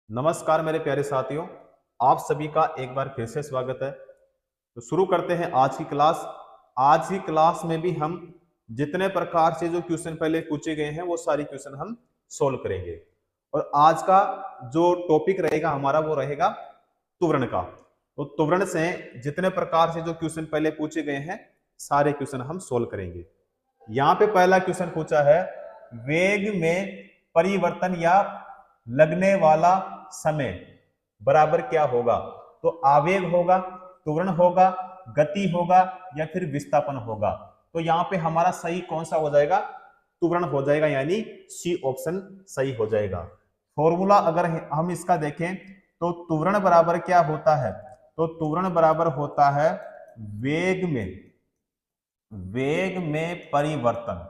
नमस्कार मेरे प्यारे साथियों, आप सभी का एक बार फिर से स्वागत है। तो शुरू करते हैं आज की क्लास। आज की क्लास में भी हम जितने प्रकार से जो क्वेश्चन पहले पूछे गए हैं वो सारी क्वेश्चन हम सोल्व करेंगे। और आज का जो टॉपिक रहेगा हमारा वो रहेगा तुवरण का। तो तुवरण से जितने प्रकार से जो क्वेश्चन पहले पूछे गए हैं सारे क्वेश्चन हम सोल्व करेंगे। यहाँ पे पहला क्वेश्चन पूछा है, वेग में परिवर्तन या लगने वाला समय बराबर क्या होगा। तो आवेग होगा, त्वरण होगा, गति होगा या फिर विस्थापन होगा। तो यहाँ पे हमारा सही कौन सा हो जाएगा? त्वरण हो जाएगा, यानी सी ऑप्शन सही हो जाएगा। फॉर्मूला अगर हम इसका देखें तो त्वरण बराबर क्या होता है? तो त्वरण बराबर होता है वेग में परिवर्तन,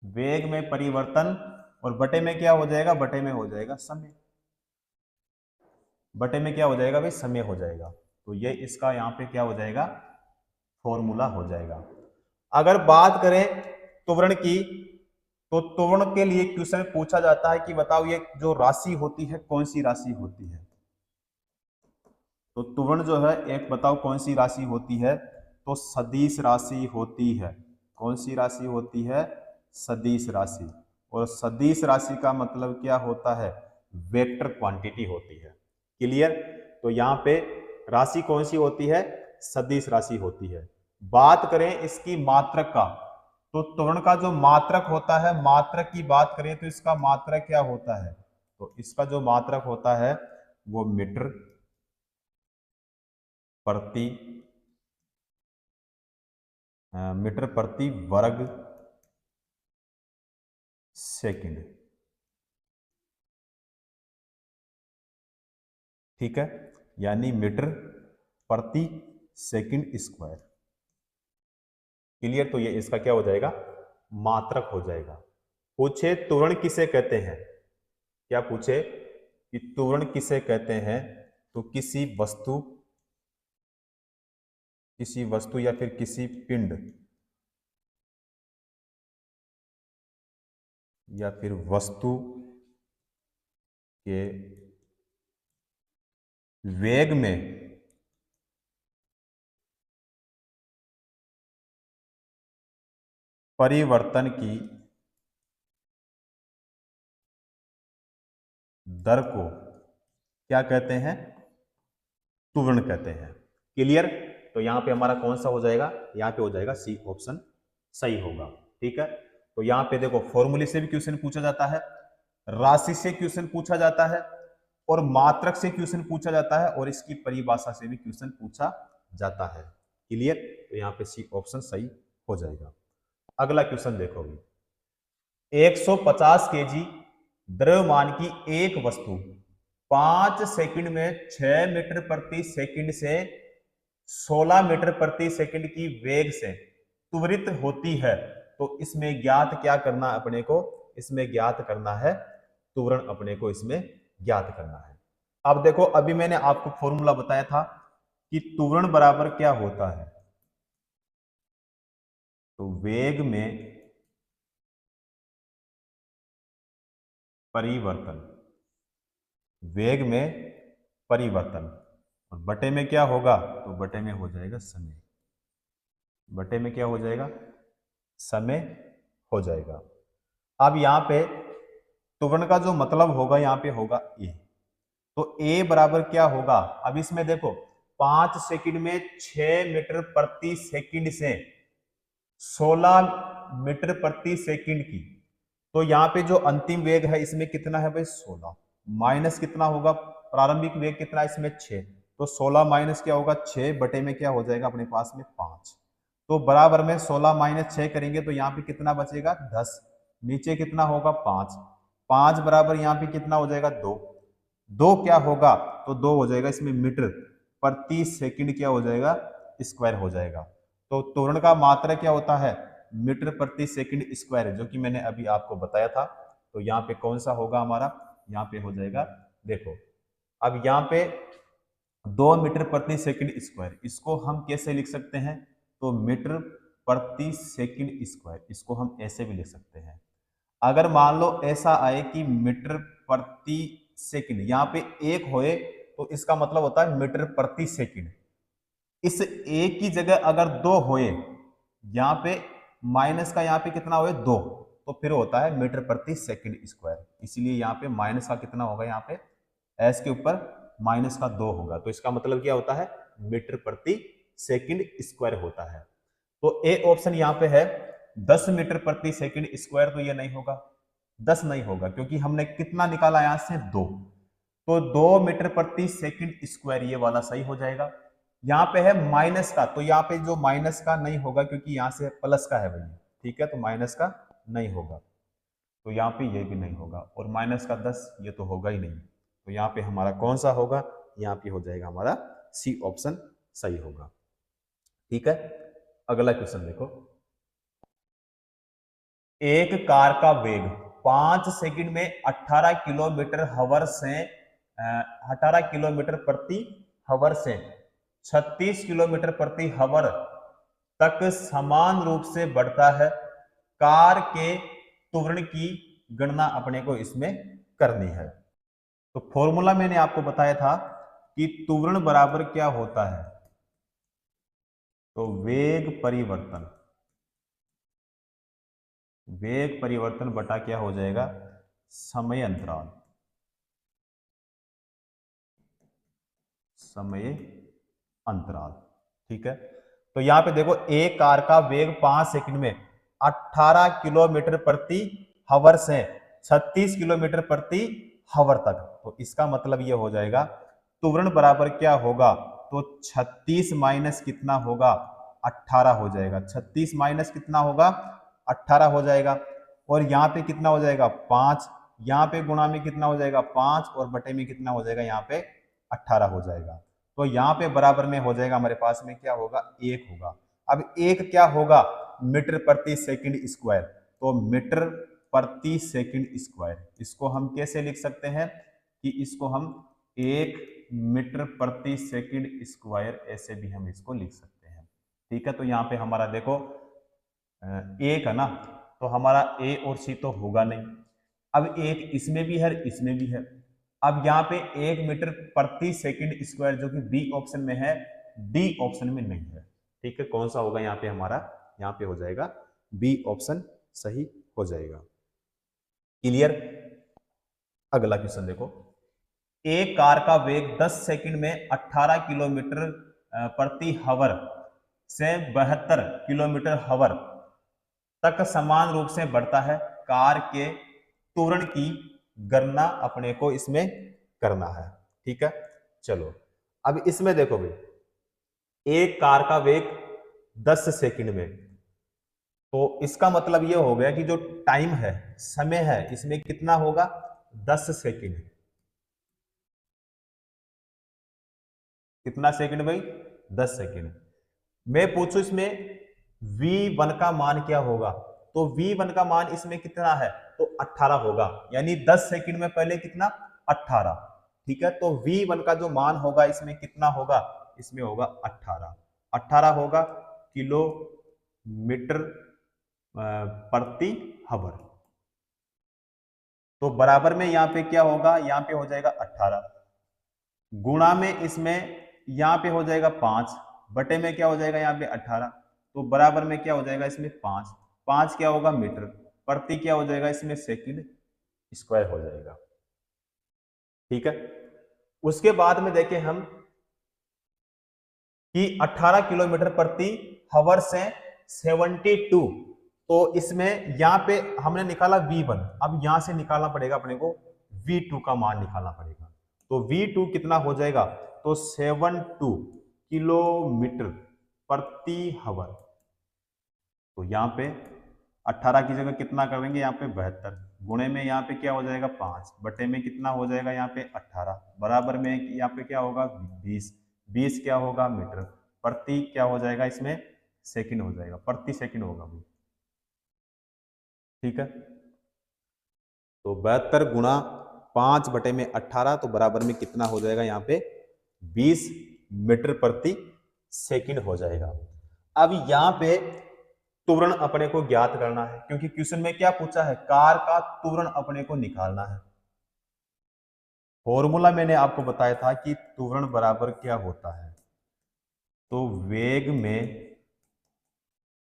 वेग में परिवर्तन और बटे में क्या हो जाएगा? बटे में हो जाएगा समय। बटे में क्या हो जाएगा भाई? समय हो जाएगा। तो ये इसका यहाँ पे क्या हो जाएगा? फॉर्मूला हो जाएगा। अगर बात करें त्वरण की, तो त्वरण के लिए क्वेश्चन पूछा जाता है कि बताओ ये जो राशि होती है कौन सी राशि होती है। तो त्वरण जो है एक बताओ कौन सी राशि होती है? तो सदिश राशि होती है। कौन सी राशि होती है? सदिश राशि। और सदिश राशि का मतलब क्या होता है? वेक्टर क्वांटिटी होती है। क्लियर? तो यहाँ पे राशि कौन सी होती है? सदिश राशि होती है। बात करें इसकी मात्रक का, तो त्वरण का जो मात्रक होता है, मात्रक की बात करें तो इसका मात्रक क्या होता है? तो इसका जो मात्रक होता है वो मीटर प्रति मीटर प्रति वर्ग सेकंड। ठीक है, यानी मीटर प्रति सेकंड स्क्वायर। क्लियर? तो ये इसका क्या हो जाएगा? मात्रक हो जाएगा। पूछे त्वरण किसे कहते हैं? क्या पूछे कि त्वरण किसे कहते हैं? तो किसी वस्तु या फिर किसी पिंड या फिर वस्तु के वेग में परिवर्तन की दर को क्या कहते हैं? त्वरण कहते हैं। क्लियर? तो यहां पे हमारा कौन सा हो जाएगा? यहां पे हो जाएगा सी ऑप्शन सही होगा। ठीक है, तो यहां पे देखो फॉर्मूले से भी क्वेश्चन पूछा जाता है, राशि से क्वेश्चन पूछा जाता है और मात्रक से क्वेश्चन पूछा जाता है और इसकी परिभाषा से भी क्वेश्चन पूछा जाता है। क्लियर? तो यहाँ पे सी ऑप्शन सही हो जाएगा। अगला क्वेश्चन देखोगे, 150 केजी द्रव्यमान की एक वस्तु 5 सेकंड में 6 मीटर प्रति सेकंड से 16 मीटर प्रति सेकंड की वेग से त्वरित होती है। तो इसमें ज्ञात क्या करना है अपने को? इसमें ज्ञात करना है त्वरण, अपने को इसमें ज्ञात करना है। अब देखो, अभी मैंने आपको फॉर्मूला बताया था कि त्वरण बराबर क्या होता है। तो वेग में परिवर्तन, वेग में परिवर्तन और बटे में क्या होगा? तो बटे में हो जाएगा समय। बटे में क्या हो जाएगा? समय हो जाएगा। अब यहां पे त्वरण का जो मतलब होगा यहाँ पे होगा ए। तो ए बराबर क्या होगा? अब इसमें देखो 5 सेकंड में 6 मीटर प्रति सेकंड से 16 मीटर प्रति सेकंड की, तो यहाँ पे जो अंतिम वेग है इसमें कितना है भाई? 16 माइनस कितना होगा? प्रारंभिक वेग कितना है इसमें? 6। तो 16 माइनस क्या होगा? 6 बटे में क्या हो जाएगा अपने पास में? 5। तो बराबर में 16 माइनस 6 करेंगे तो यहाँ पे कितना बचेगा? 10। नीचे कितना होगा? 5। 5 बराबर यहाँ पे कितना हो जाएगा? 2। 2 क्या होगा? तो 2 हो जाएगा इसमें मीटर प्रति सेकंड क्या हो जाएगा? स्क्वायर हो जाएगा। तो त्वरण का मात्रक क्या होता है? मीटर प्रति सेकंड स्क्वायर, जो कि मैंने अभी आपको बताया था। तो यहाँ पे कौन सा होगा हमारा? यहाँ पे हो जाएगा, देखो अब यहाँ पे 2 मीटर प्रति सेकंड स्क्वायर, इसको हम कैसे लिख सकते हैं? तो मीटर प्रति सेकंड स्क्वायर, इसको हम ऐसे भी लिख सकते हैं। अगर मान लो ऐसा आए कि मीटर प्रति सेकंड, यहाँ पे एक होए तो इसका मतलब होता है मीटर प्रति सेकंड। इस एक की जगह अगर दो होए, यहाँ पे माइनस का यहाँ पे कितना होए दो, तो फिर होता है मीटर प्रति सेकंड स्क्वायर। इसीलिए यहाँ पे माइनस का कितना होगा, यहाँ पे एस के ऊपर माइनस का दो होगा, तो इसका मतलब क्या होता है मीटर प्रति सेकंड स्क्वायर होता है। तो ए ऑप्शन यहाँ पे है 10 मीटर प्रति सेकंड स्क्वायर, तो ये नहीं होगा, 10 नहीं होगा, क्योंकि हमने कितना निकाला यहां से 2, तो 2 मीटर प्रति सेकंड स्क्वायर ये वाला सही हो जाएगा। यहाँ पे है माइनस का, तो यहाँ पे जो माइनस का नहीं होगा क्योंकि यहाँ से प्लस का है भैया, ठीक है, तो माइनस का नहीं होगा, तो यहाँ पे ये भी नहीं होगा, और माइनस का 10 ये तो होगा ही नहीं, तो यहाँ पे हमारा कौन सा होगा, यहाँ पे हो जाएगा हमारा सी ऑप्शन सही होगा। ठीक है, अगला क्वेश्चन देखो, एक कार का वेग 5 सेकंड में 18 किलोमीटर हवर से 18 किलोमीटर प्रति हवर से 36 किलोमीटर प्रति हवर तक समान रूप से बढ़ता है। कार के त्वरण की गणना अपने को इसमें करनी है। तो फॉर्मूला मैंने आपको बताया था कि त्वरण बराबर क्या होता है, तो वेग परिवर्तन, वेग परिवर्तन बटा क्या हो जाएगा, समय अंतराल, समय अंतराल। ठीक है, तो यहां पे देखो एक कार का वेग 5 सेकंड में 18 किलोमीटर प्रति हवर से 36 किलोमीटर प्रति हवर तक, तो इसका मतलब ये हो जाएगा त्वरण बराबर क्या होगा, तो 36 माइनस कितना होगा, 18 हो जाएगा, 36 माइनस कितना होगा, 18 हो जाएगा, और यहाँ पे कितना हो जाएगा 5, यहाँ पे गुणा में कितना हो जाएगा 5, और बटे में कितना हो जाएगा यहाँ पे 18 हो जाएगा, तो यहाँ पे बराबर में हो जाएगा हमारे पास में क्या होगा, 1 होगा। अब एक क्या होगा, मीटर प्रति सेकंड स्क्वायर, तो मीटर प्रति सेकंड स्क्वायर, इसको हम कैसे लिख सकते हैं कि इसको हम 1 मीटर प्रति सेकंड स्क्वायर ऐसे भी हम इसको लिख सकते हैं। ठीक है, तो यहाँ पे हमारा देखो एक है ना, तो हमारा ए और सी तो होगा नहीं, अब एक इसमें भी है इसमें भी है, अब यहाँ पे 1 मीटर प्रति सेकंड स्क्वायर जो कि बी ऑप्शन में है, डी ऑप्शन में नहीं है। ठीक है, कौन सा होगा यहाँ पे हमारा, यहाँ पे हो जाएगा बी ऑप्शन सही हो जाएगा। क्लियर, अगला क्वेश्चन देखो, एक कार का वेग 10 सेकंड में 18 किलोमीटर प्रति हवर से 72 किलोमीटर हवर तक समान रूप से बढ़ता है। कार के त्वरण की गणना अपने को इसमें करना है। ठीक है, चलो अब इसमें देखो भाई, एक कार का वेग 10 सेकंड में, तो इसका मतलब यह हो गया कि जो टाइम है, समय है, इसमें कितना होगा 10 सेकंड। कितना सेकंड भाई, 10 सेकंड। मैं पूछूं इसमें v1 का मान क्या होगा, तो v1 का मान इसमें कितना है, तो 18 होगा, यानी 10 सेकंड में पहले कितना 18। ठीक है, तो v1 का जो मान होगा इसमें कितना होगा, इसमें होगा 18 होगा किलोमीटर प्रति हवर, तो बराबर में यहाँ पे क्या होगा, यहाँ पे हो जाएगा 18, गुणा में इसमें यहाँ पे हो जाएगा 5, बटे में क्या हो जाएगा यहाँ पे 18, तो बराबर में क्या हो जाएगा इसमें 5 क्या होगा मीटर प्रति, क्या हो जाएगा इसमें सेकंड स्क्वायर हो जाएगा। ठीक है, उसके बाद में देखें हम कि 18 किलोमीटर प्रति हवर से 72, तो इसमें यहाँ पे हमने निकाला v1, अब यहां से निकालना पड़ेगा अपने को v2 का मान निकालना पड़ेगा, तो v2 कितना हो जाएगा, तो 72 किलोमीटर प्रति हवर, तो यहाँ पे 18 की जगह कितना करेंगे, यहाँ पे 72, गुणे में यहाँ पे क्या हो जाएगा 5, बटे में कितना हो जाएगा यहाँ पे 18, बराबर में यहाँ पे क्या होगा 20 क्या होगा मीटर प्रति, क्या हो जाएगा इसमें सेकंड हो जाएगा, प्रति सेकंड होगा भाई। ठीक है, तो 72 गुणा 5 बटे में 18, तो बराबर में कितना हो जाएगा यहाँ पे 20 मीटर प्रति सेकंड हो जाएगा। अब यहाँ पे त्वरण अपने को ज्ञात करना है, क्योंकि क्वेश्चन में क्या पूछा है, कार का त्वरण अपने को निकालना है। फॉर्मूला मैंने आपको बताया था कि त्वरण बराबर क्या होता है, तो वेग में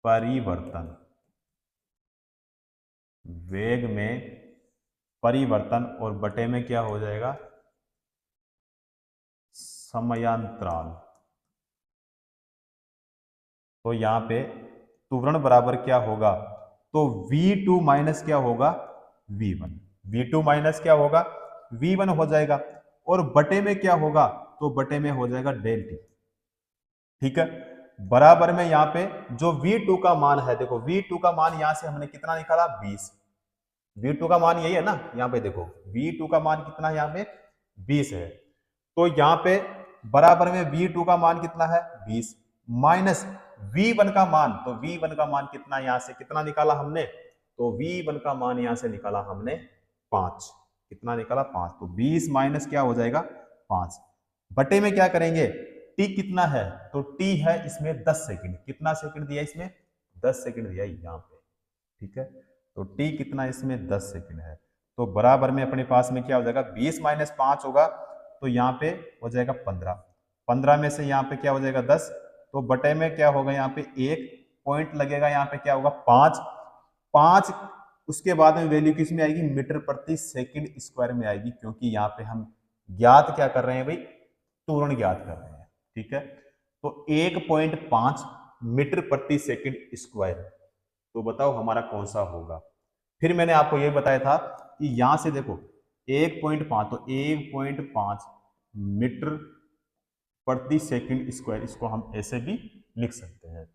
परिवर्तन, वेग में परिवर्तन और बटे में क्या हो जाएगा, समयांतराल। तो यहां पे त्वरण बराबर क्या होगा, तो v2 माइनस क्या होगा, v1। v2 माइनस क्या होगा, v1 हो जाएगा, और बटे में क्या होगा, तो बटे में हो जाएगा डेल टी। ठीक है, बराबर में यहाँ पे जो v2 का मान है, देखो v2 का मान यहां से हमने कितना निकाला, 20। v2 का मान यही है ना, यहाँ पे देखो v2 का मान कितना है, यहाँ पे 20 है। तो यहाँ पे बराबर में v2 का मान कितना है, 20 माइनस v1 का मान, तो v1 का मान कितना, यहां से कितना निकाला हमने, तो v1 का मान यहां से निकाला हमने 5। कितना निकाला, 5। तो 20 माइनस क्या हो जाएगा, 5। बटे में क्या करेंगे, t कितना है, तो t है इसमें 10 सेकंड। कितना सेकंड दिया इसमें, 10 सेकंड दिया यहाँ पे। ठीक है, तो t कितना इसमें 10 सेकंड है। तो बराबर में अपने पास में क्या हो जाएगा, 20 माइनस 5 होगा, तो यहाँ पे हो जाएगा 15। 15 में से यहाँ पे क्या हो जाएगा, 10। तो बटे में क्या होगा, यहाँ पे 1 पॉइंट लगेगा, यहाँ पे क्या होगा, 5। 5 उसके बाद में वैल्यू किस में आएगी, मीटर प्रति सेकंड स्क्वायर में आएगी, क्योंकि यहाँ पे हम ज्ञात क्या कर रहे हैं भाई, त्वरण ज्ञात कर रहे हैं। ठीक है, तो 1.5 मीटर प्रति सेकंड स्क्वायर। तो बताओ हमारा कौन सा होगा। फिर मैंने आपको यह बताया था कि यहां से देखो 1.5, तो 1.5 मीटर प्रति सेकंड स्क्वायर, इसको हम ऐसे भी लिख सकते हैं।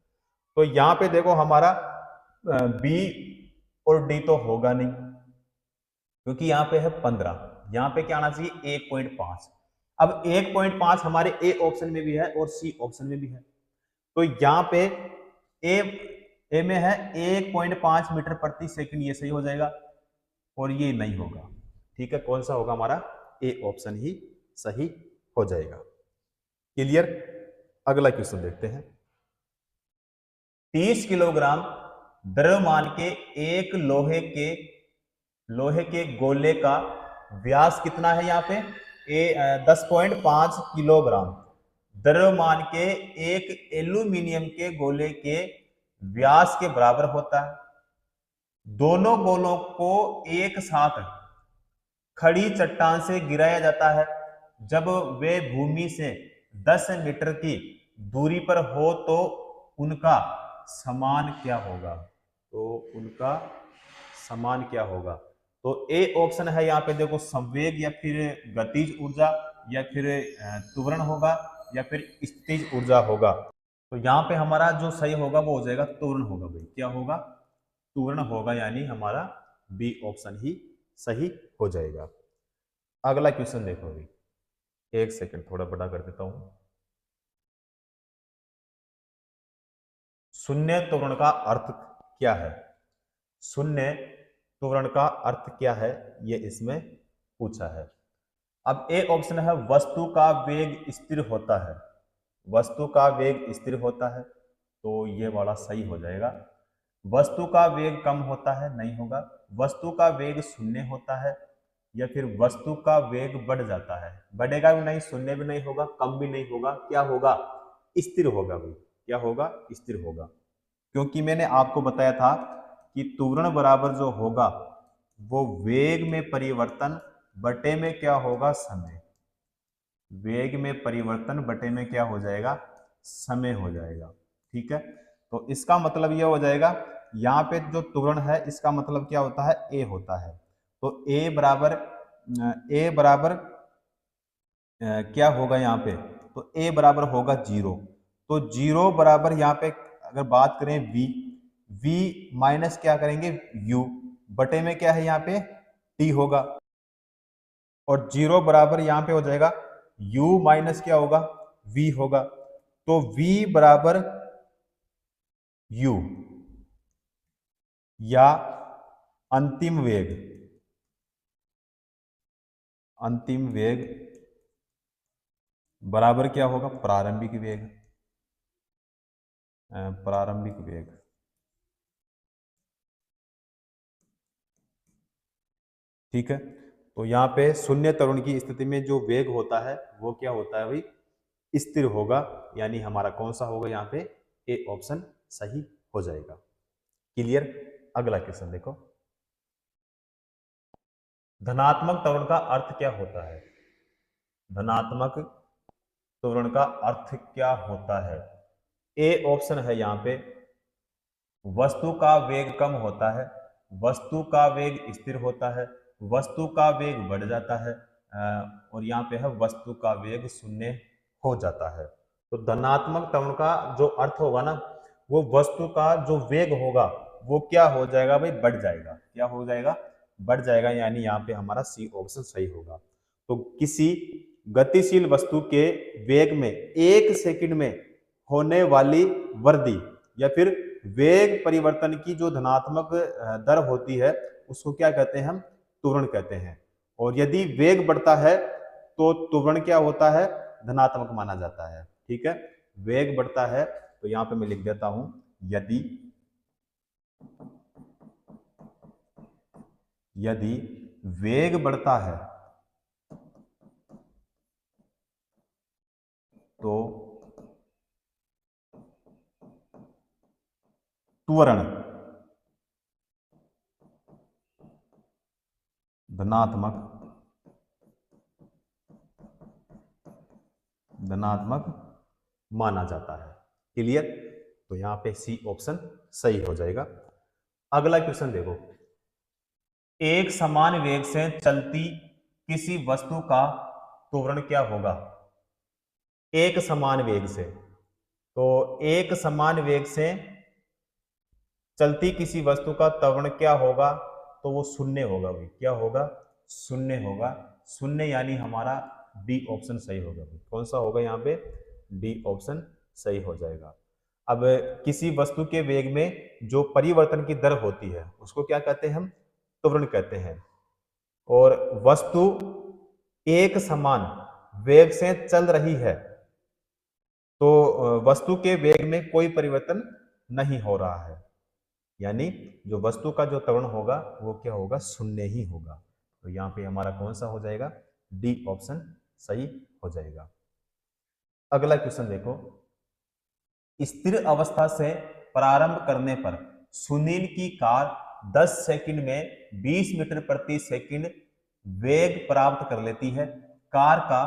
तो यहां पे देखो हमारा बी और डी तो होगा नहीं, क्योंकि यहां पे है 15, यहां पे क्या आना चाहिए, 1.5। अब 1.5 हमारे ए ऑप्शन में भी है और सी ऑप्शन में भी है, तो यहां पे ए में है 1.5 मीटर प्रति सेकंड, ये सही हो जाएगा, और ये नहीं होगा। ठीक है, कौन सा होगा हमारा, ए ऑप्शन ही सही हो जाएगा। क्लियर। अगला क्वेश्चन देखते हैं। 30 किलोग्राम द्रव्यमान के एक लोहे के गोले का व्यास कितना है, यहाँ पे 10.5 किलोग्राम द्रव्यमान के एक एल्यूमिनियम के गोले के व्यास के बराबर होता है। दोनों गोलों को एक साथ खड़ी चट्टान से गिराया जाता है। जब वे भूमि से 10 मीटर की दूरी पर हो तो उनका समान क्या होगा, तो उनका समान क्या होगा। तो ए ऑप्शन है यहाँ पे देखो, संवेग या फिर गतिज ऊर्जा, या फिर त्वरण होगा, या फिर स्थितिज ऊर्जा होगा। तो यहाँ पे हमारा जो सही होगा वो हो जाएगा त्वरण होगा भाई। क्या होगा, त्वरण होगा, यानी हमारा बी ऑप्शन ही सही हो जाएगा। अगला क्वेश्चन देखो अभी, एक सेकंड थोड़ा बड़ा कर देता हूं। शून्य त्वरण का अर्थ क्या है, शून्य त्वरण का अर्थ क्या है, ये इसमें पूछा है। अब ए ऑप्शन है, वस्तु का वेग स्थिर होता है, वस्तु का वेग स्थिर होता है, तो ये वाला सही हो जाएगा। वस्तु का वेग कम होता है, नहीं होगा। वस्तु का वेग शून्य होता है, या फिर वस्तु का वेग बढ़ जाता है, बढ़ेगा भी नहीं, शून्य भी नहीं होगा, कम भी नहीं होगा, क्या होगा, स्थिर होगा भाई। क्या होगा, स्थिर होगा, क्योंकि मैंने आपको बताया था कि त्वरण बराबर जो होगा वो वेग में परिवर्तन बटे में क्या होगा, समय। वेग में परिवर्तन बटे में क्या हो जाएगा, समय हो जाएगा। ठीक है, तो इसका मतलब यह हो जाएगा, यहाँ पे जो त्वरण है इसका मतलब क्या होता है, ए होता है। तो ए बराबर क्या होगा यहाँ पे, तो ए बराबर होगा 0। तो 0 बराबर यहाँ पे अगर बात करें v माइनस क्या करेंगे, u बटे में क्या है, यहाँ पे t होगा। और 0 बराबर यहाँ पे हो जाएगा u माइनस क्या होगा, v होगा। तो v बराबर u, या अंतिम वेग, अंतिम वेग बराबर क्या होगा, प्रारंभिक वेग, प्रारंभिक वेग। ठीक है, तो यहाँ पे शून्य त्वरण की स्थिति में जो वेग होता है वो क्या होता है भाई, स्थिर होगा, यानी हमारा कौन सा होगा यहाँ पे, ए ऑप्शन सही हो जाएगा। क्लियर। अगला क्वेश्चन देखो, धनात्मक त्वरण का अर्थ क्या होता है? धनात्मक त्वरण का अर्थ क्या होता है? ए ऑप्शन है यहाँ पे, वस्तु का वेग कम होता है, वस्तु का वेग स्थिर होता है, वस्तु का वेग बढ़ जाता है, और यहाँ पे है वस्तु का वेग शून्य हो जाता है। तो धनात्मक त्वरण का जो अर्थ होगा ना, वो वस्तु का जो वेग होगा वो क्या हो जाएगा भाई, बढ़ जाएगा। क्या हो जाएगा, बढ़ जाएगा, यानी यहाँ पे हमारा सी ऑप्शन सही होगा। तो किसी गतिशील वस्तु के वेग में 1 सेकंड में होने वाली वृद्धि या फिर वेग परिवर्तन की जो धनात्मक दर होती है उसको क्या कहते हैं, हम त्वरण कहते हैं। और यदि वेग बढ़ता है तो त्वरण क्या होता है, धनात्मक माना जाता है। ठीक है, वेग बढ़ता है तो यहां पे मैं लिख देता हूं, यदि वेग बढ़ता है तो त्वरण धनात्मक माना जाता है। क्लियर। तो यहां पे सी ऑप्शन सही हो जाएगा। अगला क्वेश्चन देखो, एक समान वेग से चलती किसी वस्तु का त्वरण क्या होगा? एक समान वेग से, तो एक समान वेग से चलती किसी वस्तु का त्वरण क्या होगा? तो वो शून्य होगा भाई। क्या होगा, शून्य होगा। शून्य यानी हमारा डी ऑप्शन सही होगा भाई। कौन सा होगा यहाँ पे, डी ऑप्शन सही हो जाएगा। अब किसी वस्तु के वेग में जो परिवर्तन की दर होती है उसको क्या कहते हैं, हम त्वरण कहते हैं। और वस्तु एक समान वेग से चल रही है तो वस्तु के वेग में कोई परिवर्तन नहीं हो रहा है, यानी जो वस्तु का जो त्वरण होगा वो क्या होगा, शून्य ही होगा। तो यहाँ पे हमारा कौन सा हो जाएगा, डी ऑप्शन सही हो जाएगा। अगला क्वेश्चन देखो, स्थिर अवस्था से प्रारंभ करने पर सुनील की कार 10 सेकंड में 20 मीटर प्रति सेकंड वेग प्राप्त कर लेती है। कार का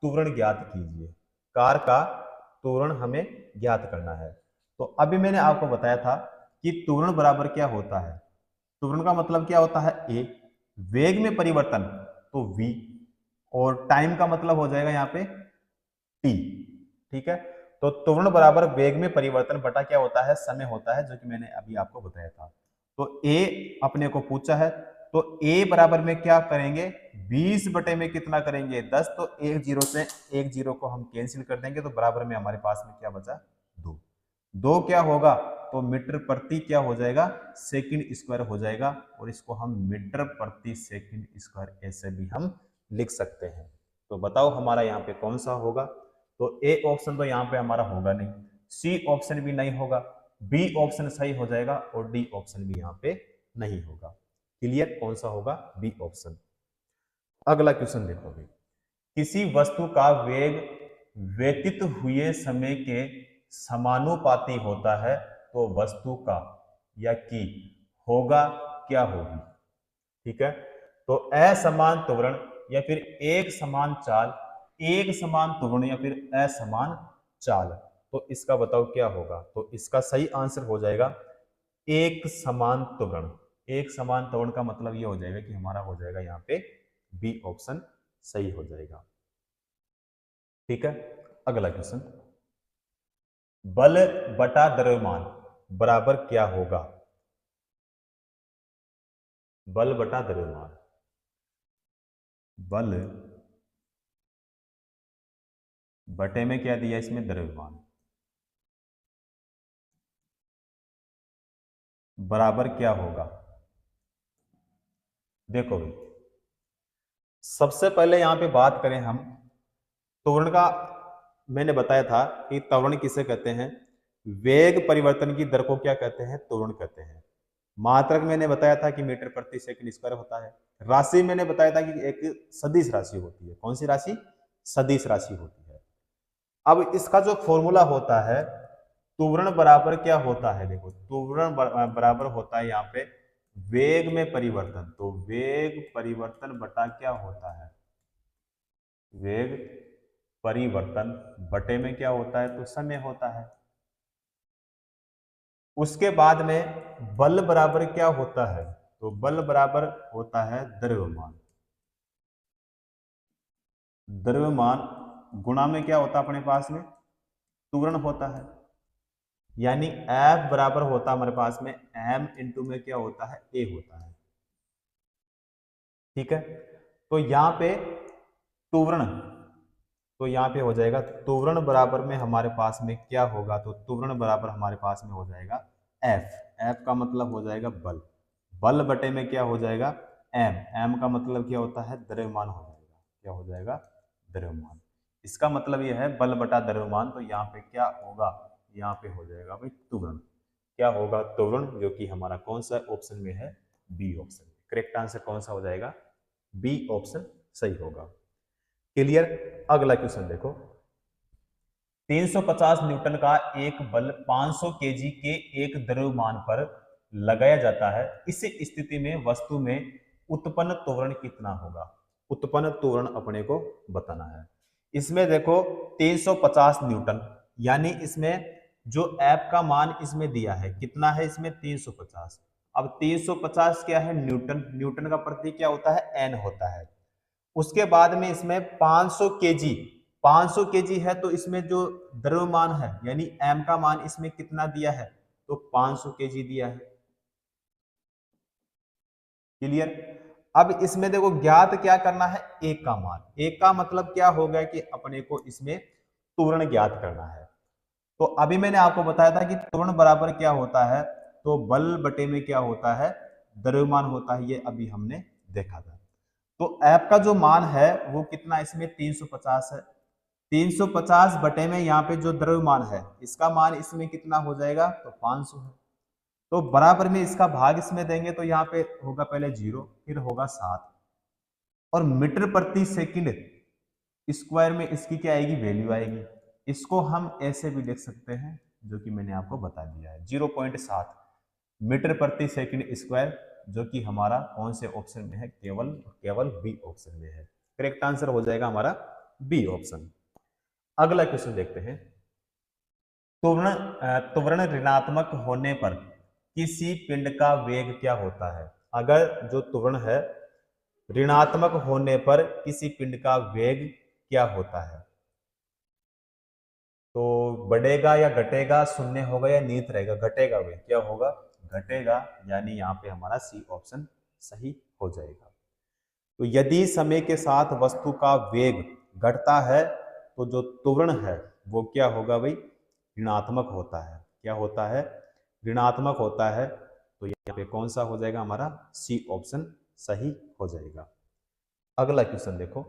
त्वरण ज्ञात कीजिए। कार का त्वरण हमें ज्ञात करना है। तो अभी मैंने आपको बताया था कि त्वरण बराबर क्या होता है। त्वरण का मतलब क्या होता है, ए, वेग में परिवर्तन तो v, और टाइम का मतलब हो जाएगा यहाँ पे t। ठीक है, तो त्वरण बराबर वेग में परिवर्तन बटा क्या होता है, समय होता है, जो कि मैंने अभी आपको बताया था। तो a अपने को पूछा है, तो a बराबर में क्या करेंगे, 20 बटे में कितना करेंगे, 10। तो एक जीरो से एक जीरो को हम कैंसिल कर देंगे, तो बराबर में हमारे पास में क्या बचा, 2। 2 क्या होगा, तो मीटर प्रति क्या हो जाएगा, सेकंड स्क्वायर हो जाएगा। और इसको हम मीटर प्रति सेकंड स्क्वायर ऐसे भी हम लिख सकते हैं। तो बताओ हमारा यहाँ पे कौन सा होगा? तो ए ऑप्शन तो यहाँ पे हमारा होगा नहीं, सी ऑप्शन भी नहीं होगा, बी ऑप्शन सही हो जाएगा, और डी ऑप्शन भी यहाँ पे नहीं होगा। क्लियर, कौन सा होगा, बी ऑप्शन। अगला क्वेश्चन देखो भाई, किसी वस्तु का वेग व्यतीत हुए समय के समानुपाती होता है तो वस्तु का या की होगा क्या होगी? ठीक है, तो असमान त्वरण या फिर एक समान चाल, एक समान त्वरण या फिर असमान चाल, तो इसका बताओ क्या होगा? तो इसका सही आंसर हो जाएगा एक समान त्वरण। एक समान त्वरण का मतलब ये हो जाएगा कि हमारा हो जाएगा यहाँ पे बी ऑप्शन सही हो जाएगा। ठीक है, अगला क्वेश्चन, बल बटा द्रव्यमान बराबर क्या होगा? बल बटा द्रव्यमान, बल बटे में क्या दिया इसमें, द्रव्यमान, बराबर क्या होगा? देखो भाई, सबसे पहले यहां पे बात करें हम त्वरण का, मैंने बताया था कि त्वरण किसे कहते हैं, वेग परिवर्तन की दर को क्या कहते हैं, त्वरण कहते हैं। मात्रक मैंने बताया था कि मीटर प्रति सेकंड स्क्वायर होता है। राशि मैंने बताया था कि एक सदिश राशि होती है। कौन सी राशि? सदिश राशि होती है। अब इसका जो फॉर्मूला होता है, त्वरण बराबर क्या होता है? देखो, त्वरण बराबर होता है यहाँ पे वेग में परिवर्तन। तो वेग परिवर्तन बटा क्या होता है? वेग परिवर्तन बटे में क्या होता है? तो समय होता है। उसके बाद में बल बराबर क्या होता है? तो बल बराबर होता है द्रव्यमान। द्रव्यमान गुणा में क्या होता है अपने पास में? त्वरण होता है। यानी F बराबर होता है हमारे पास में m इंटू में क्या होता है? A होता है। ठीक है, तो यहां पे त्वरण, तो यहाँ पे हो जाएगा त्वरण बराबर में हमारे पास में क्या होगा? तो त्वरण बराबर हमारे पास में हो जाएगा F। F का मतलब हो जाएगा बल। बल बटे में क्या हो जाएगा? M। M का मतलब क्या होता है? द्रव्यमान हो जाएगा। क्या हो जाएगा? द्रव्यमान। इसका मतलब यह है बल बटा द्रव्यमान। तो यहाँ पे क्या होगा? यहाँ पे हो जाएगा भाई त्वरण। क्या होगा? त्वरण, जो कि हमारा कौन सा ऑप्शन में है? B option. करेक्ट आंसर कौन सा हो जाएगा? बी ऑप्शन सही होगा। क्लियर? अगला क्वेश्चन देखो, 350 न्यूटन का एक बल 500 केजी के एक द्रव्यमान पर लगाया जाता है। इस स्थिति में वस्तु में उत्पन्न त्वरण कितना होगा? उत्पन्न त्वरण अपने को बताना है। इसमें देखो 350 न्यूटन, यानी इसमें जो F का मान इसमें दिया है कितना है? इसमें 350। अब 350 क्या है? न्यूटन। न्यूटन का प्रतीक क्या होता है? N होता है। उसके बाद में इसमें 500 केजी, 500 केजी है तो इसमें जो द्रव्यमान है यानी m का मान इसमें कितना दिया है? तो 500 केजी दिया है। क्लियर? अब इसमें देखो ज्ञात क्या करना है? एक का मान। एक का मतलब क्या हो गया कि अपने को इसमें त्वरण ज्ञात करना है। तो अभी मैंने आपको बताया था कि त्वरण बराबर क्या होता है? तो बल बटे में क्या होता है? द्रव्यमान होता है। ये अभी हमने देखा था। तो F का जो मान है वो कितना? इसमें 350 है। 350 बटे में यहाँ पे जो द्रव्यमान है इसका मान इसमें कितना हो जाएगा? तो 500 है। तो बराबर में इसका भाग इसमें देंगे तो यहाँ पे होगा पहले 0, फिर होगा 7, और मीटर प्रति सेकंड स्क्वायर में इसकी क्या आएगी? वैल्यू आएगी। इसको हम ऐसे भी लिख सकते हैं जो कि मैंने आपको बता दिया है, 0.7 मीटर प्रति सेकंड स्क्वायर, जो कि हमारा कौन से ऑप्शन में है? केवल केवल बी ऑप्शन में है। करेक्ट आंसर हो जाएगा हमारा बी ऑप्शन। अगला क्वेश्चन देखते हैं, त्वरण ऋणात्मक होने पर किसी पिंड का वेग क्या होता है? अगर जो त्वरण है ऋणात्मक होने पर किसी पिंड का वेग क्या होता है? तो बढ़ेगा या घटेगा, शून्य होगा या नियत रहेगा? घटेगा वेग। क्या होगा? घटेगा। यानी यहाँ पे हमारा सी ऑप्शन सही हो जाएगा। तो यदि समय के साथ वस्तु का वेग घटता है तो जो त्वरण है वो क्या होगा भाई? ऋणात्मक होता है। क्या होता है? ऋणात्मक होता है। तो यहाँ पे कौन सा हो जाएगा? हमारा सी ऑप्शन सही हो जाएगा। अगला क्वेश्चन देखो,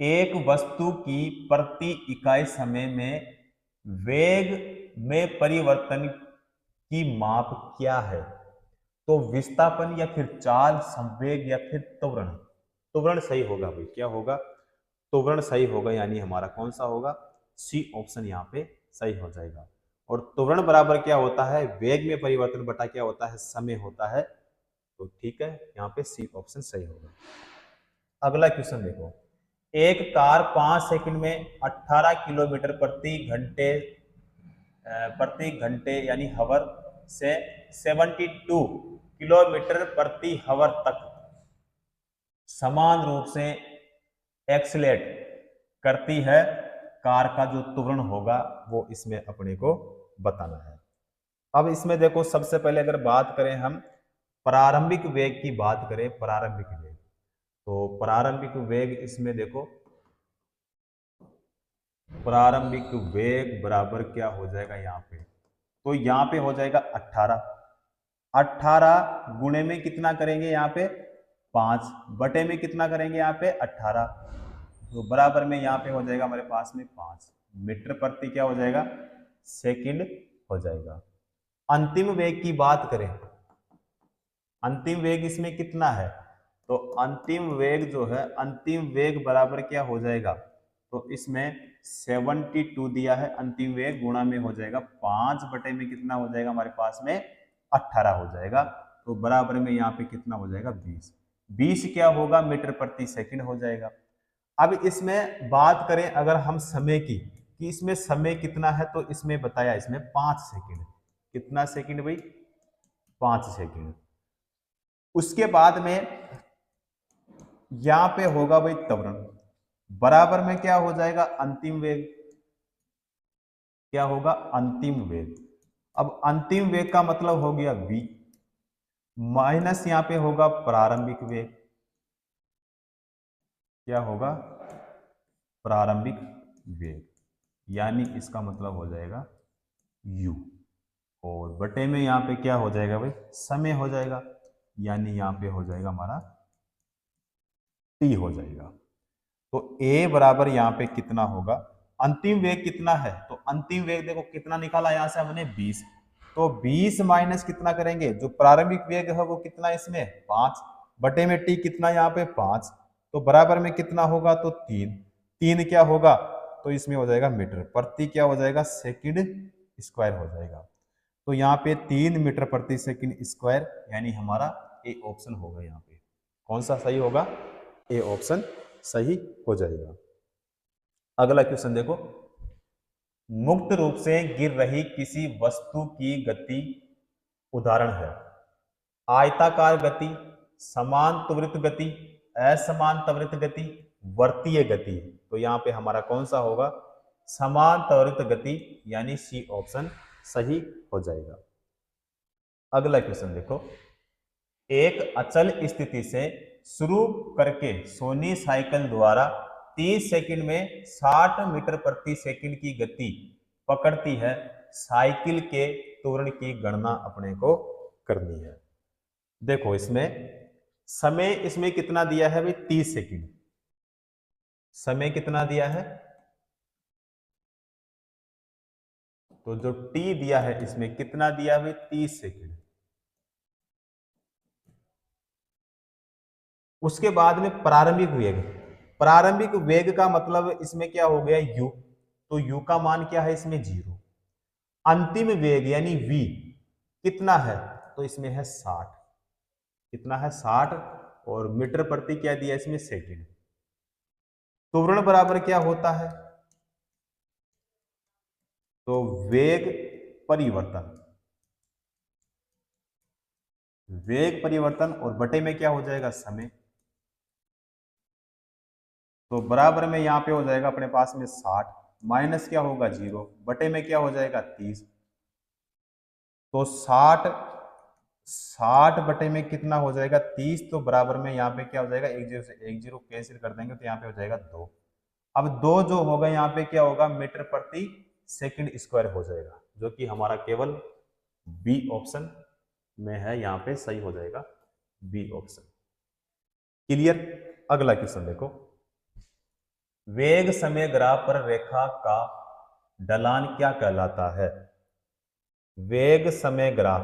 एक वस्तु की प्रति इकाई समय में वेग में परिवर्तन की माप क्या है? तो विस्थापन या फिर चाल, संवेग या फिर त्वरण? त्वरण सही होगा भाई। क्या होगा? त्वरण सही होगा। यानी हमारा कौन सा होगा? सी ऑप्शन यहाँ पे सही हो जाएगा। और त्वरण बराबर क्या होता है? वेग में परिवर्तन बटा क्या होता है? समय होता है। तो ठीक है, यहाँ पे सी ऑप्शन सही होगा। अगला क्वेश्चन देखो, एक कार 5 सेकंड में 18 किलोमीटर प्रति घंटे यानी हवर से 72 किलोमीटर प्रति हवर तक समान रूप से एक्सीलेट करती है। कार का जो त्वरण होगा वो इसमें अपने को बताना है। अब इसमें देखो सबसे पहले अगर बात करें हम प्रारंभिक वेग की बात करें, प्रारंभिक वेग, तो प्रारंभिक वेग इसमें देखो प्रारंभिक वेग बराबर क्या हो जाएगा यहाँ पे? तो यहाँ पे हो जाएगा 18। 18 गुणे में कितना करेंगे यहाँ पे? 5 बटे में कितना करेंगे यहाँ पे? 18। तो बराबर में यहाँ पे हो जाएगा हमारे पास में 5 मीटर प्रति क्या हो जाएगा? सेकंड हो जाएगा। अंतिम वेग की बात करें, अंतिम वेग इसमें कितना है, तो अंतिम वेग जो है, अंतिम वेग बराबर क्या हो जाएगा, तो इसमें 72 दिया है, अंतिम वेग गुणा में हो जाएगा 5 बटे में कितना हो जाएगा हमारे पास में 18 हो जाएगा, तो बराबर में यहाँ पे कितना हो जाएगा 20। 20 क्या होगा, मीटर प्रति सेकंड हो जाएगा। अब इसमें बात करें अगर हम समय की, कि इसमें समय कितना है, तो इसमें बताया इसमें 5 सेकंड, कितना सेकंड भाई, 5 सेकंड। उसके बाद में यहां पे होगा भाई त्वरण, बराबर में क्या हो जाएगा अंतिम वेग, क्या होगा अंतिम वेग। अब अंतिम वेग का मतलब हो गया v माइनस यहां पे होगा प्रारंभिक वेग, क्या होगा प्रारंभिक वेग, यानी इसका मतलब हो जाएगा u, और बटे में यहां पे क्या हो जाएगा भाई समय हो जाएगा, यानी यहां पे हो जाएगा हमारा t हो जाएगा। तो a बराबर यहाँ पे कितना होगा, अंतिम वेग कितना है, तो अंतिम वेग देखो कितना निकाला यहां से हमने 20, तो 20 माइनस कितना करेंगे, जो प्रारंभिक वेग है वो कितना इसमें 5 बटे में t कितना यहाँ पे 5, तो बराबर में कितना होगा, तो 3, 3 क्या होगा, तो इसमें हो जाएगा मीटर प्रति क्या हो जाएगा सेकंड स्क्वायर हो जाएगा। तो यहाँ पे 3 मीटर प्रति सेकंड स्क्वायर, यानी हमारा ए ऑप्शन होगा, यहाँ पे कौन सा सही होगा, ए ऑप्शन सही हो जाएगा। अगला क्वेश्चन देखो, मुक्त रूप से गिर रही किसी वस्तु की गति, उदाहरण है आयताकार गति, समान त्वरित गति, असमान त्वरित गति, वर्तीय गति। तो यहाँ पे हमारा कौन सा होगा, समान त्वरित गति, यानी सी ऑप्शन सही हो जाएगा। अगला क्वेश्चन देखो, एक अचल स्थिति से शुरू करके सोनी साइकिल द्वारा 30 सेकंड में 60 मीटर प्रति सेकंड की गति पकड़ती है, साइकिल के त्वरण की गणना अपने को करनी है। देखो इसमें समय इसमें कितना दिया है भाई 30 सेकंड, समय कितना दिया है, तो जो टी दिया है इसमें कितना दिया है भाई 30 सेकंड। उसके बाद में प्रारंभिक वेग, प्रारंभिक वेग का मतलब इसमें क्या हो गया u, तो u का मान क्या है इसमें 0। अंतिम वेग यानी v कितना है, तो इसमें है 60, कितना है 60, और मीटर प्रति क्या दिया इसमें सेकंड। त्वरण बराबर क्या होता है, तो वेग परिवर्तन, वेग परिवर्तन, और बटे में क्या हो जाएगा समय, तो बराबर में यहां पे हो जाएगा अपने पास में 60 माइनस क्या होगा 0 बटे में क्या हो जाएगा 30, तो 60 बटे में कितना हो जाएगा 30, तो बराबर में यहाँ पे क्या हो जाएगा, एक जीरो से एक जीरो कैंसिल कर देंगे तो यहाँ पे हो जाएगा 2। अब 2 जो होगा यहाँ पे क्या होगा मीटर प्रति सेकंड स्क्वायर हो जाएगा, जो कि हमारा केवल बी ऑप्शन में है, यहाँ पे सही हो जाएगा बी ऑप्शन। क्लियर। अगला क्वेश्चन देखो, वेग समय ग्राफ पर रेखा का ढलान क्या कहलाता है, वेग समय ग्राफ,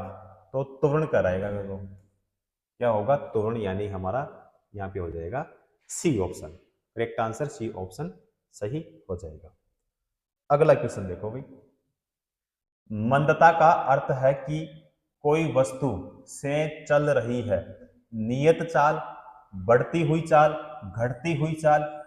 तो त्वरण कराएगा देखो क्या होगा त्वरण, यानी हमारा यहाँ पे हो जाएगा C option, correct answer C option सही हो जाएगा। अगला क्वेश्चन देखो भाई, मंदता का अर्थ है कि कोई वस्तु से चल रही है नियत चाल, बढ़ती हुई चाल, घटती हुई चाल,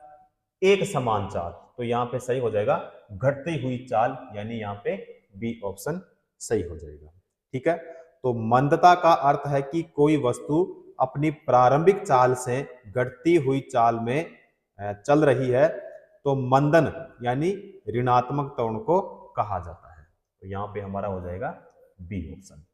एक समान चाल, तो यहाँ पे सही हो जाएगा घटती हुई चाल, यानी यहाँ पे बी ऑप्शन सही हो जाएगा। ठीक है, तो मंदता का अर्थ है कि कोई वस्तु अपनी प्रारंभिक चाल से घटती हुई चाल में चल रही है, तो मंदन यानी ऋणात्मक त्वरण को कहा जाता है, तो यहाँ पे हमारा हो जाएगा बी ऑप्शन।